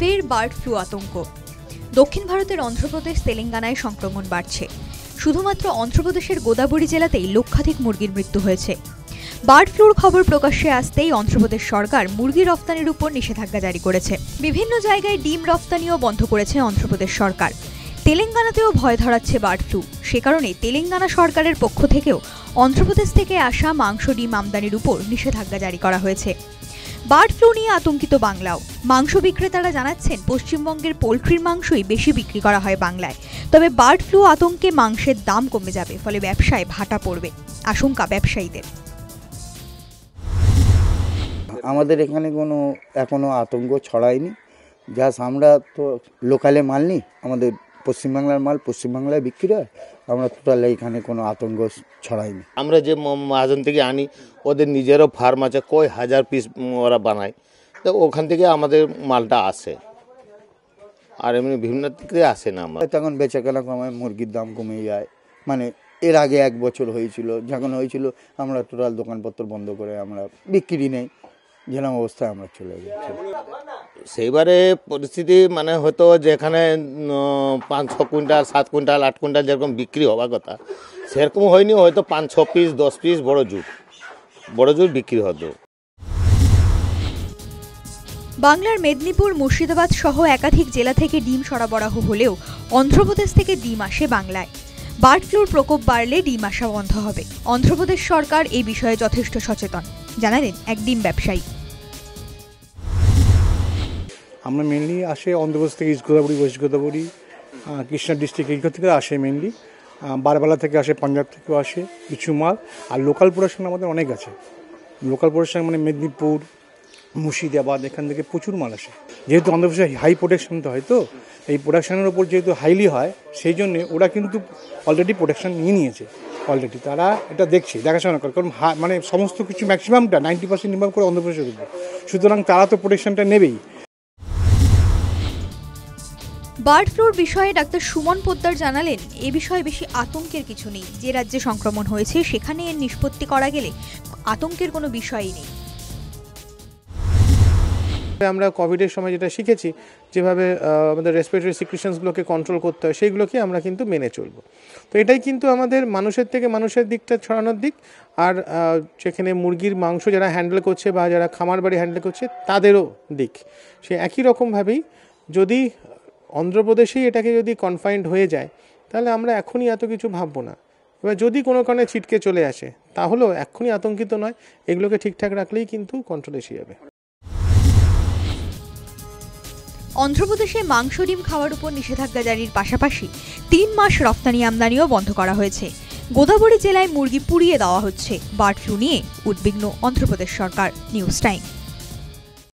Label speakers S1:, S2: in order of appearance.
S1: ফের bird flu আতঙ্ক। দক্ষিণ ভারতের অন্ধ্রপ্রদেশ তেলেঙ্গানায় সংক্রমণ বাড়ছে। শুধুমাত্র অন্ধ্রপ্রদেশের গোদাবরী জেলাতেই লক্ষাধিক মুরগির মৃত্যু হয়েছে। বার্ড ফ্লুর খবর প্রকাশ্যে আসতেই অন্ধ্রপ্রদেশ সরকার মুরগি রফতানির উপর নিষেধাজ্ঞা জারি করেছে। বিভিন্ন জায়গায় ডিম রফতানিও বন্ধ করেছে অন্ধ্রপ্রদেশ সরকার। তেলেঙ্গানাতেও ভয় ধরাচ্ছে বার্ড ফ্লু। সে কারণে তেলেঙ্গানা সরকারের পক্ষ থেকেও অন্ধ্রপ্রদেশ থেকে আসা মাংস ডিম আমদানির উপর নিষেধাজ্ঞা জারি করা হয়েছে। বার্ড ফ্লু নিয়ে আতঙ্কিত বাংলাও। মাংস বিক্রেতারা জানাচ্ছেন, পশ্চিমবঙ্গের পোলট্রির মাংসই বেশি বিক্রি করা হয় বাংলায়। তবে বার্ড ফ্লু আতঙ্কে মাংসের দাম কমে যাবে, ফলে ব্যবসায় ভাটা পড়বে, আশঙ্কা ব্যবসায়ীদের।
S2: আমাদের এখানে এখনো আতঙ্ক ছড়ায়নি। জাস্ট আমরা তো লোকালে মাল নিই, আমাদের পশ্চিমবাংলার মাল পশ্চিমবাংলায় বিক্রি হয়। আমরা টোটাল এখানে কোনো আতঙ্ক ছড়ায়নি।
S3: আমরা যে মহাজন থেকে আনি, ওদের নিজেরও ফার্ম আছে, কয় হাজার পিস ওরা বানায়, তো ওখান থেকে আমাদের মালটা আসে, আর এমনি বিভিন্ন থেকে আসে না। আমরা
S2: তখন বেচাকেনা কমায়, মুরগির দাম কমে যায়। মানে এর আগে 1 বছর হয়েছিল, যখন হয়েছিল আমরা টোটাল দোকানপত্র বন্ধ করে আমরা বিক্রি নেই, যেরকম অবস্থায় আমরা চলে গেছি।
S3: সেইবারে পরিস্থিতি মানে হয়তো যেখানে 5-6 কুইন্টাল 7 কুইন্টাল 8 কুইন্টাল যেরকম বিক্রি হওয়ার কথা, সেরকম হয়নি। হয়তো 5-6 পিস 10 পিস বড় জুট বিক্রি হতো।
S1: বাংলার মেদিনীপুর, মুর্শিদাবাদ সহ একাধিক জেলা থেকে ডিম সরবরাহ হলেও অন্ধ্রপ্রদেশ থেকে ডিম আসে বাংলায়। বার্ড ফ্লুর প্রকোপ বাড়লে ডিম আসা বন্ধ হবে। অন্ধ্রপ্রদেশ সরকার এই বিষয়ে যথেষ্ট সচেতন, জানালেন এক ডিম ব্যবসায়ী।
S4: আমরা মেনলি আসে অন্ধ্রপ্রদেশ থেকে, east Godavari, West Godavari, Krishna district এইখান থেকে আসে মেনলি। বারবালা থেকে আসে, পাঞ্জাব থেকেও আসে কিছু মাল। আর লোকাল প্রোডাকশন আমাদের অনেক আছে। লোকাল প্রোডাকশন মানে মেদিনীপুর, মুর্শিদাবাদ, এখান থেকে প্রচুর মাল আসে। যেহেতু অন্ধ্রপ্রদেশে হাই প্রোডাকশনটা হয়, তো এই প্রোডাকশনের ওপর যেহেতু হাইলি হয়, সেই জন্যে ওরা কিন্তু অলরেডি প্রোডাকশন নিয়েছে অলরেডি। তারা এটা দেখাশোনা করে, কারণ মানে সমস্ত কিছু ম্যাক্সিমামটা 90% নির্ভর করে অন্ধ্রপ্রদেশের উপর। সুতরাং তারা তো প্রোডাকশনটা নেবেই।
S1: বার্ড ফ্লুর বিষয়ে ডাক্তার সুমন পোদ্দার জানালেন, এ বিষয়ে বেশি আতঙ্কের কিছু নেই। যে রাজ্যে সংক্রমণ হয়েছে সেখানে এর নিষ্পত্তি করা গেলে আতঙ্কের কোনো বিষয়ই নেই।
S5: আমরা কোভিডের সময় যেটা শিখেছি, যেভাবে আমাদের রেসপিরেটরি সিক্রেশনসগুলোকে কন্ট্রোল করতে হয়, সেইগুলোকে আমরা কিন্তু মেনে চলবো। তো এটাই কিন্তু আমাদের মানুষের থেকে মানুষের দিকটা ছড়ানোর দিক। আর যেখানে মুরগির মাংস যারা হ্যান্ডেল করছে বা যারা খামার বাড়ি হ্যান্ডেল করছে, তাদেরও দিক সে একই রকমভাবেই। যদি অন্ধ্রপ্রদেশেই এটাকে যদি কনফাইন্ড হয়ে যায়, তাহলে আমরা এখনই এত কিছু ভাববো না। এবার যদি কোনো কারণে ছিটকে চলে আসে, তাহলেও এখনই আতঙ্কিত নয়, এগুলোকে ঠিকঠাক রাখলেই কিন্তু কন্ট্রোল এসে যাবে।
S1: অন্ধ্রপ্রদেশে মাংস ডিম খাওয়ার উপর নিষেধাজ্ঞা জারির পাশাপাশি 3 মাস রফতানি আমদানিও বন্ধ করা হয়েছে। গোদাবরী জেলায় মুরগি পুড়িয়ে দেওয়া হচ্ছে। বার্ড ফ্লু নিয়ে উদ্বিগ্ন অন্ধ্রপ্রদেশ সরকার। News time.